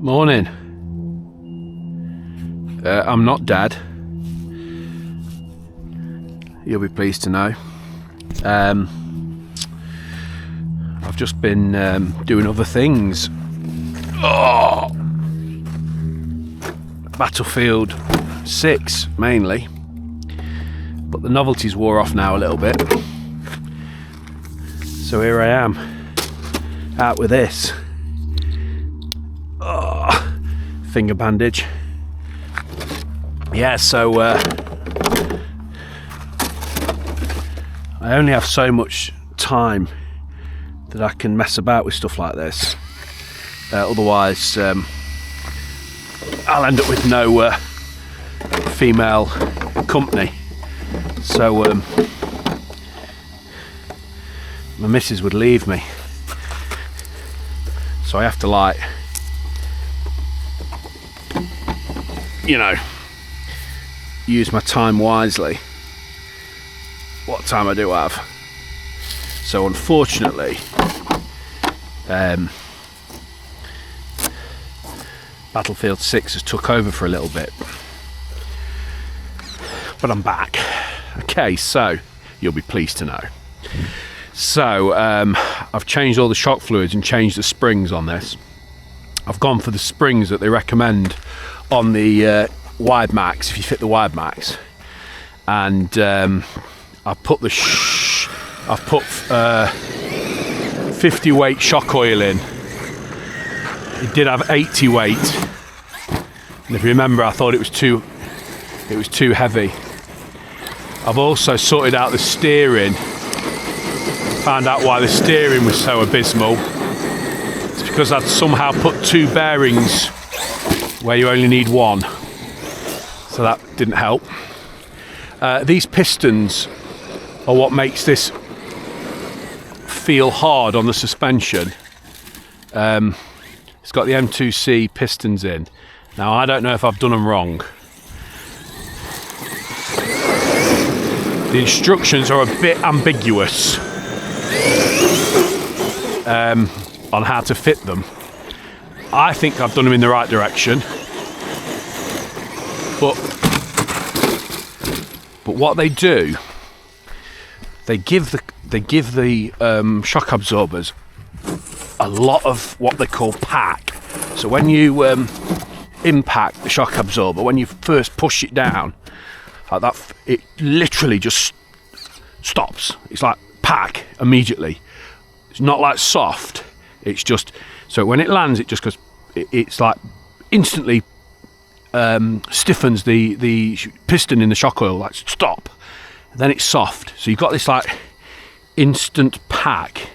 Morning. I'm not dead. You'll be pleased to know. I've just been doing other things. Oh! Battlefield 6 mainly, but the novelties wore off now a little bit. So here I am, out with this. Oh, finger bandage. Yeah, so I only have so much time that I can mess about with stuff like this. Otherwise, I'll end up with no female company. So my missus would leave me. So I have to, like, you know, use my time wisely. What time I do have. So unfortunately, Battlefield 6 has took over for a little bit. But I'm back. Okay, so you'll be pleased to know. So I've changed all the shock fluids and changed the springs on this. I've gone for the springs that they recommend on the wide max, if you fit the wide max. And I've put 50 weight shock oil in. It did have 80 weight. And if you remember, I thought it was too heavy. I've also sorted out the steering. Found out why the steering was so abysmal. It's because I'd somehow put two bearings where you only need one. So that didn't help. These pistons are what makes this feel hard on the suspension. It's got the M2C pistons in. Now I don't know if I've done them wrong. The instructions are a bit ambiguous on how to fit them. I think I've done them in the right direction, but what they do, they give the shock absorbers a lot of what they call pack. So when you impact the shock absorber, when you first push it down like that, it literally just stops. It's like pack immediately. It's not like soft. It's just, so when it lands, it just goes, it's like instantly stiffens the piston in the shock oil, like stop. And then it's soft. So you've got this like instant pack,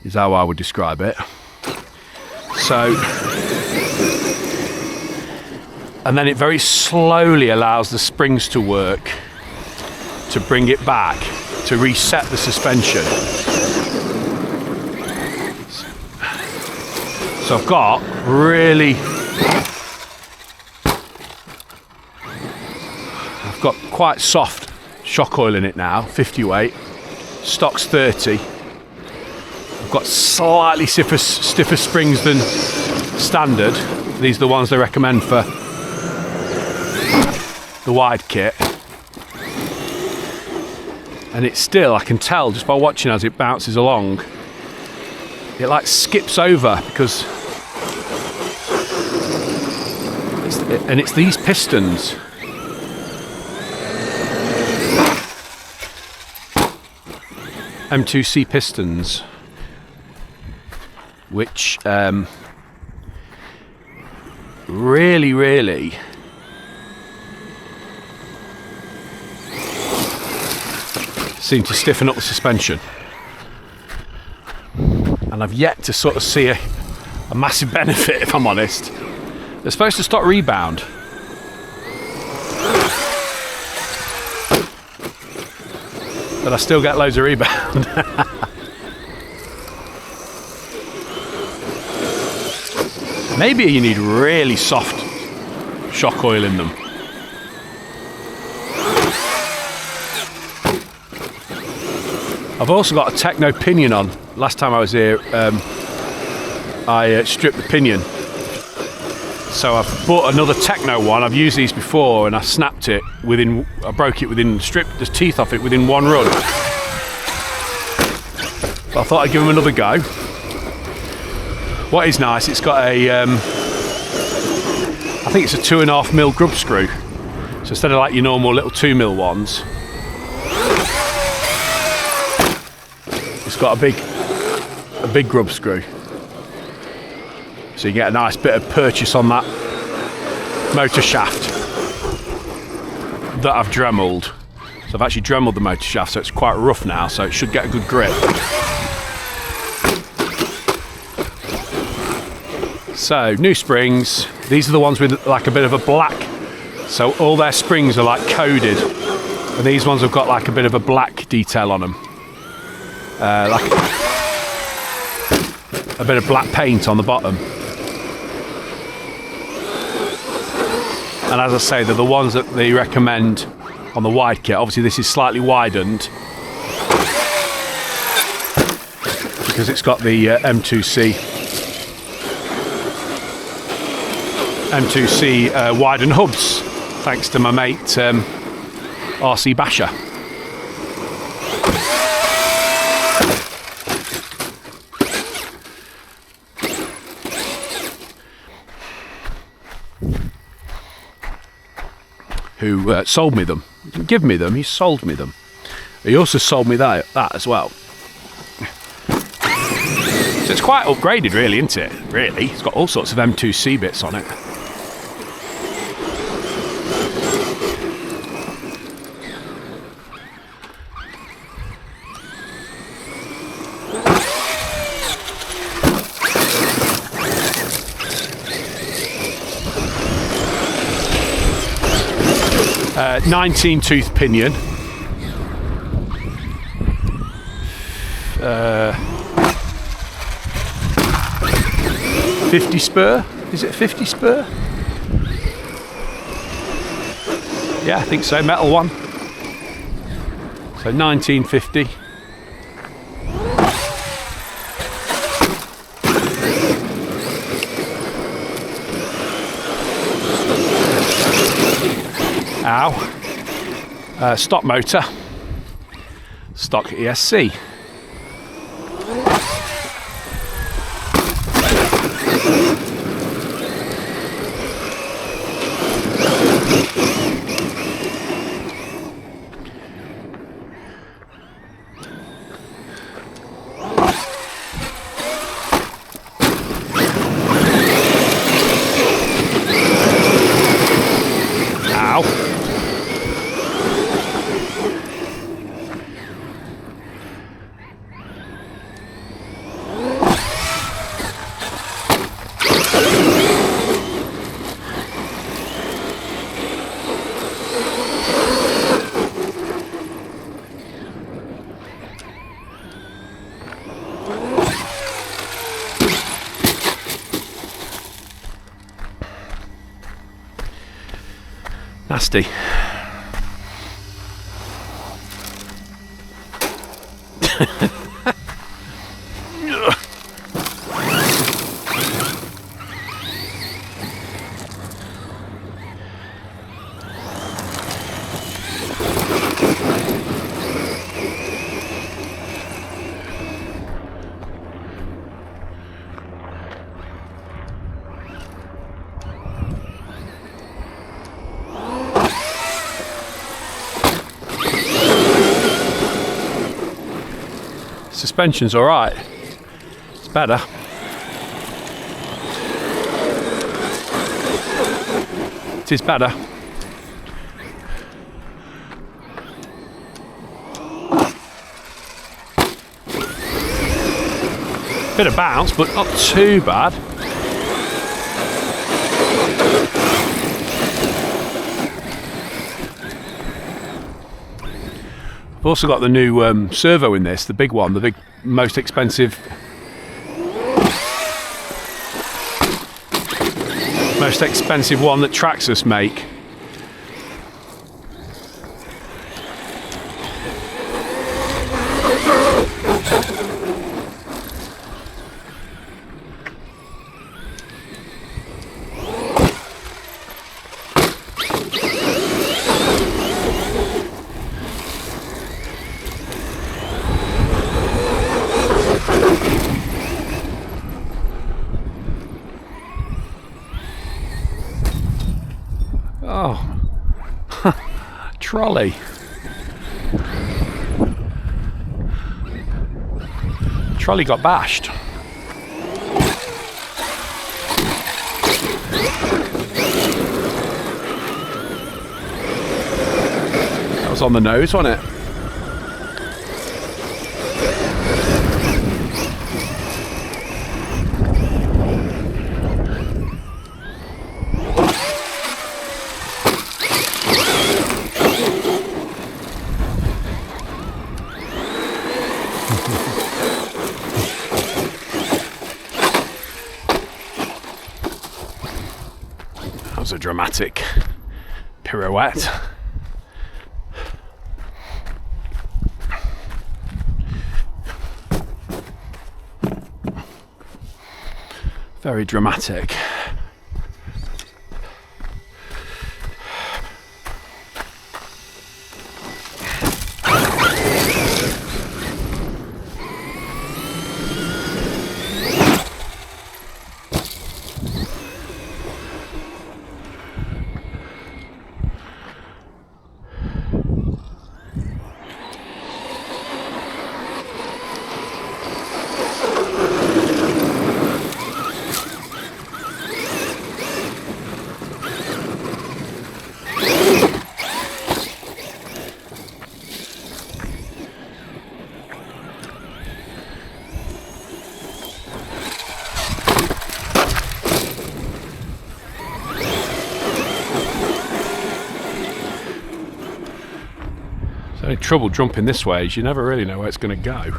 is how I would describe it. So, and then it very slowly allows the springs to work to bring it back, to reset the suspension. So I've got quite soft shock oil in it now, 50 weight, stock's 30. I've got slightly stiffer springs than standard. These are the ones they recommend for the wide kit. And it's still, I can tell just by watching as it bounces along, it like skips over because it's these pistons. M2C pistons, which really seem to stiffen up the suspension. And I've yet to sort of see a massive benefit, if I'm honest. They're supposed to stop rebound. But I still get loads of rebound. Maybe you need really soft shock oil in them. I've also got a Tekno pinion on. Last time I was here, I stripped the pinion So I've bought another Tekno one. I've used these before, and I snapped it within. I broke it within, stripped the teeth off it within one run. But I thought I'd give them another go. What is nice, it's got a, I think it's a 2.5mm grub screw. So instead of like your normal little 2mm ones, it's got a big grub screw. So you get a nice bit of purchase on that motor shaft that I've Dremeled. So I've actually Dremeled the motor shaft, so it's quite rough now, so it should get a good grip. So, new springs. These are the ones with like a bit of a black. So all their springs are like coded. And these ones have got like a bit of a black detail on them. Like a bit of black paint on the bottom. And as I say, they're the ones that they recommend on the wide kit. Obviously this is slightly widened because it's got the M2C widened hubs, thanks to my mate RC Basher. Who sold me them. He didn't give me them, he sold me them. He also sold me that as well. So it's quite upgraded really, isn't it? Really, it's got all sorts of M2C bits on it. Uh, 19 tooth pinion. 50 spur? Is it 50 spur? Yeah, I think so. Metal one. So 1950. Ow. Stock motor. Stock ESC. Nasty. Suspension's all right. It's better. It is better. Bit of bounce, but not too bad. I've also got the new servo in this, the big one, the big, most expensive one that Traxxas make. Oh, trolley. Trolley got bashed. That was on the nose, wasn't it? That was a dramatic pirouette. Very dramatic. The only trouble jumping this way is you never really know where it's going to go.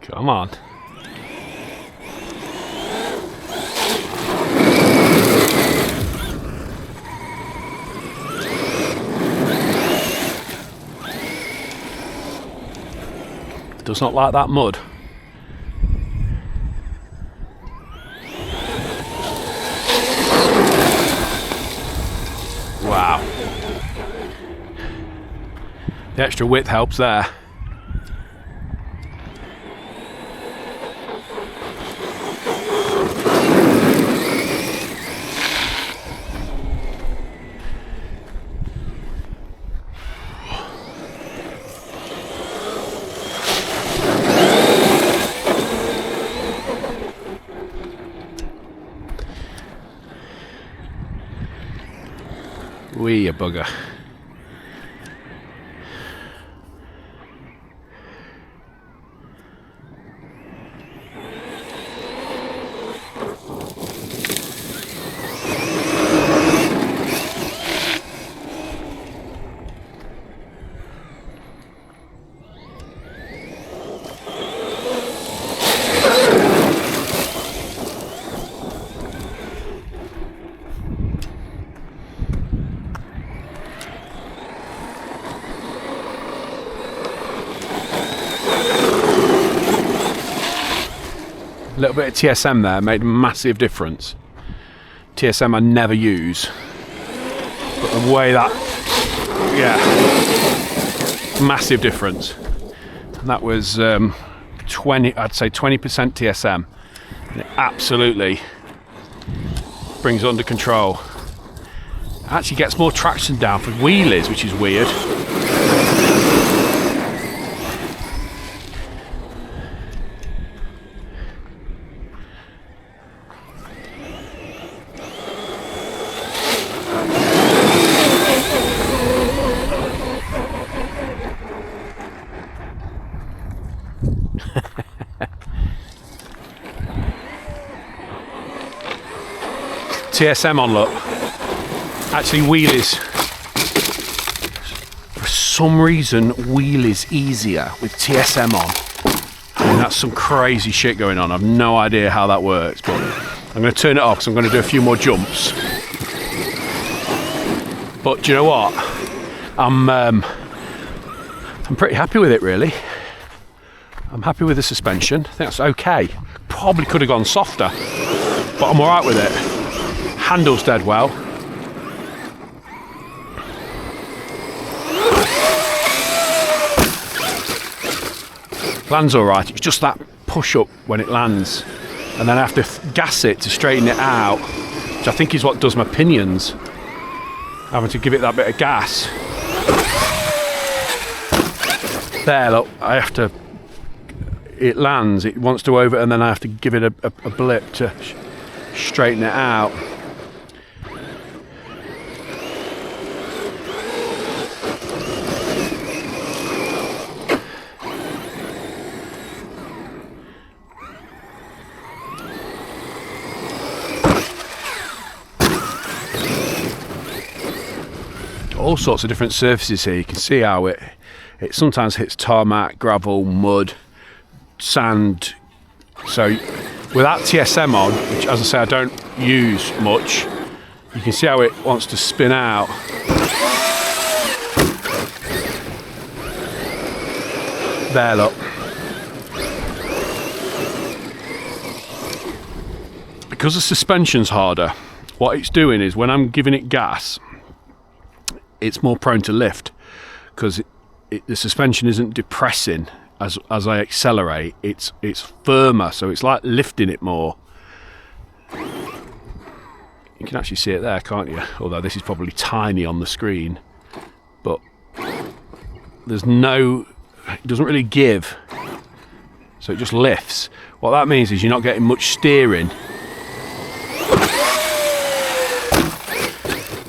Come on. Does not like that mud. Wow. The extra width helps there. Wee, a bugger. A little bit of TSM there made a massive difference. TSM I never use, but the way that, yeah, massive difference. And that was 20, I'd say 20% TSM, and it absolutely brings it under control. It actually gets more traction down for wheelies, which is weird. TSM on, look. Actually, wheelies. For some reason, wheelies easier with TSM on. I mean, that's some crazy shit going on. I've no idea how that works, but I'm going to turn it off because I'm going to do a few more jumps. But do you know what? I'm pretty happy with it, really. I'm happy with the suspension. I think that's okay. Probably could have gone softer, but I'm all right with it. Handles dead well. Lands alright, it's just that push up when it lands, and then I have to gas it to straighten it out, which I think is what does my pinions, having to give it that bit of gas. There, look, I have to, it lands, it wants to over, and then I have to give it a blip to straighten it out. All sorts of different surfaces here. You can see how it sometimes hits tarmac, gravel, mud, sand. So with that TSM on, which as I say I don't use much, you can see how it wants to spin out. There, look. Because the suspension's harder, what it's doing is when I'm giving it gas, it's more prone to lift because the suspension isn't depressing as I accelerate. It's firmer, so it's like lifting it more. You can actually see it there, can't you? Although this is probably tiny on the screen, but there's no, it doesn't really give, so it just lifts. What that means is you're not getting much steering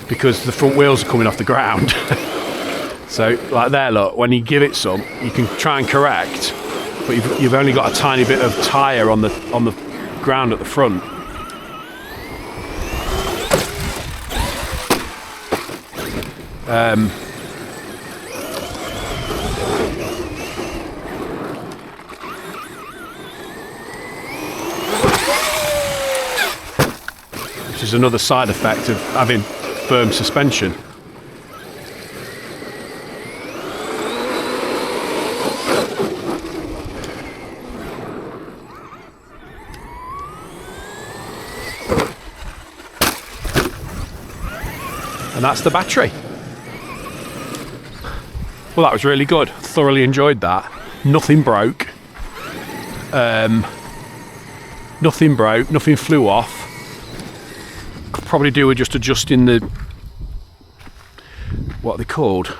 because the front wheels are coming off the ground. So like there, look, when you give it some, you can try and correct, but you've only got a tiny bit of tyre on the ground at the front. Which is another side effect of having firm suspension. And that's the battery. Well, that was really good. Thoroughly enjoyed that. Nothing broke. Nothing broke. Nothing flew off. Could probably do with just adjusting the, what are they called?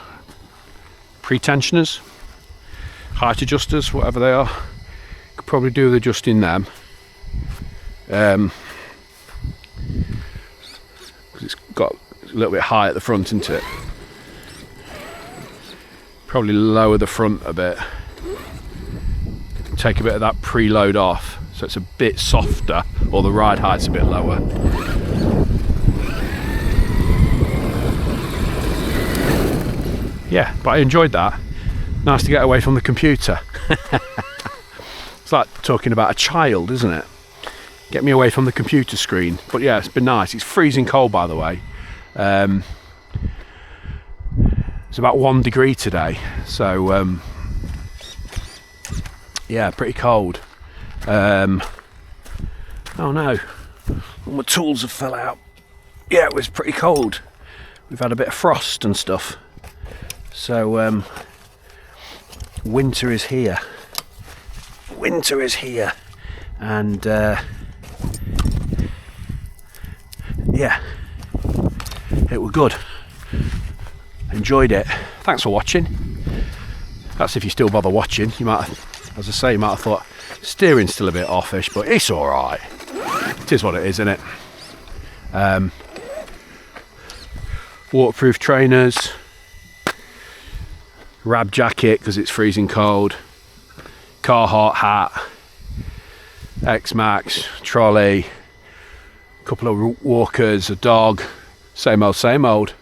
Pretensioners? Height adjusters, whatever they are. Could probably do with adjusting them. Because it's got a little bit high at the front, isn't it? Probably lower the front a bit. Take a bit of that preload off so it's a bit softer, or the ride height's a bit lower. Yeah, but I enjoyed that. Nice to get away from the computer. It's like talking about a child, isn't it? Get me away from the computer screen. But yeah, it's been nice. It's freezing cold, by the way. It's about 1 degree today, so yeah, pretty cold. Oh no, all my tools have fell out. Yeah, it was pretty cold. We've had a bit of frost and stuff, so winter is here. Winter is here, and yeah, it was good. Enjoyed it. Thanks for watching. That's if you still bother watching. You might have, as I say, you might have thought steering's still a bit offish, but it's all right. It is what it is, isn't it? Waterproof trainers, rab jacket because it's freezing cold, Carhartt hat, X-Maxx, trolley, couple of walkers, a dog, same old, same old.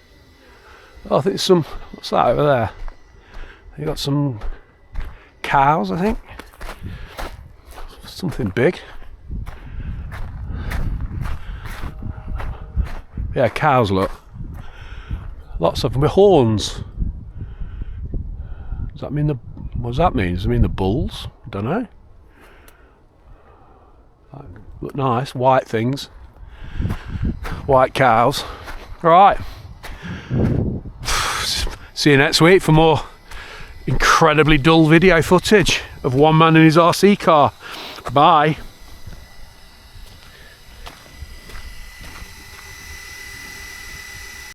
Oh, I think some, what's that over there? You got some cows, I think. Something big. Yeah, cows, look. Lots of them with horns. Does that mean what does that mean? Does it mean the bulls? I don't know. Look nice, white things. white cows. Right. See you next week for more incredibly dull video footage of one man in his RC car. Bye.